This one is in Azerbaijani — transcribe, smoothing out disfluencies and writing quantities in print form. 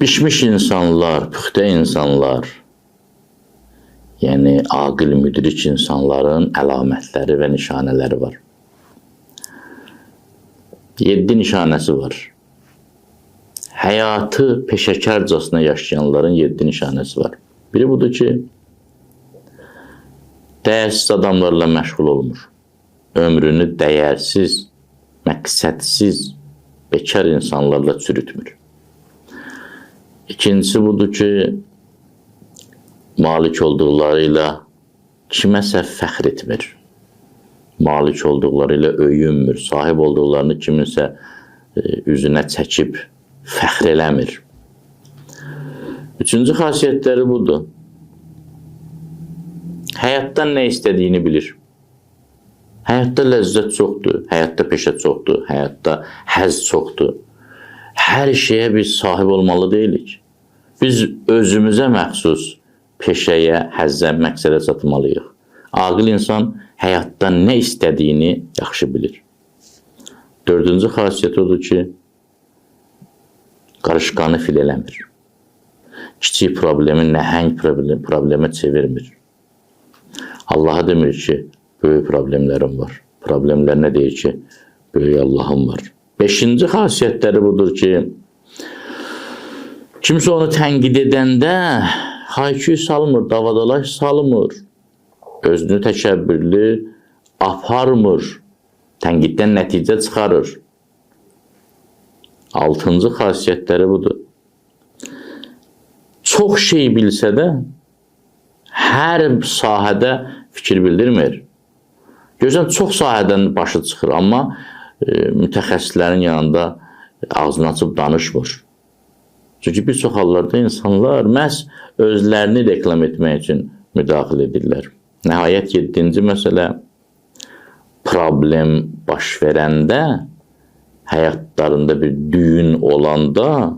Pişmiş insanlar, püxtə insanlar, yəni aqil, müdrik insanların əlamətləri və nişanələri var. 7 nişanəsi var. Həyatı peşəkarcasına yaşayanların 7 nişanəsi var. Biri budur ki, dəyərsiz adamlarla məşğul olmur. Ömrünü dəyərsiz, məqsədsiz, bekar insanlarla çürütmür. İkincisi budur ki, malik olduqlarıyla kiməsə fəxr etmir. Malik olduqlarıyla öyünmür. Sahib olduqlarını kiminsə üzünə çəkib fəxr eləmir. Üçüncü xasiyyətləri budur. Həyatdan nə istədiyini bilir. Həyatda ləzzət çoxdur, həyatda peşə çoxdur, həyatda həzz çoxdur. Hər şeyə biz sahib olmalı deyilik. Biz özümüzə məxsus peşəyə, həzzə, məqsədə çatmalıyıq. Aqil insan həyatda nə istədiyini yaxşı bilir. Dördüncü xasiyyət odur ki, qarışqanı fil eləmir. Kiçik problemi nəhəng problemə çevirmir. Allaha demir ki, böyük problemlərim var. Problemlərinə deyir ki, böyük Allahım var. Beşinci xasiyyətləri budur ki, kimsə onu tənqid edəndə hayküy salmır, davadalaş salmır, özünü təkəbbürlü aparmır, tənqiddən nəticə çıxarır. Altıncı xasiyyətləri budur. Çox şey bilsə də, hər sahədə fikir bildirmir. Görürsən, çox sahədən başı çıxır, amma mütəxəssislərin yanında ağzını açıb danışmır. Çünki bir çox hallarda insanlar məhz özlərini reklam etmək üçün müdaxilə edirlər. Nəhayət 7-ci məsələ, problem baş verəndə, həyatlarında bir düyün olanda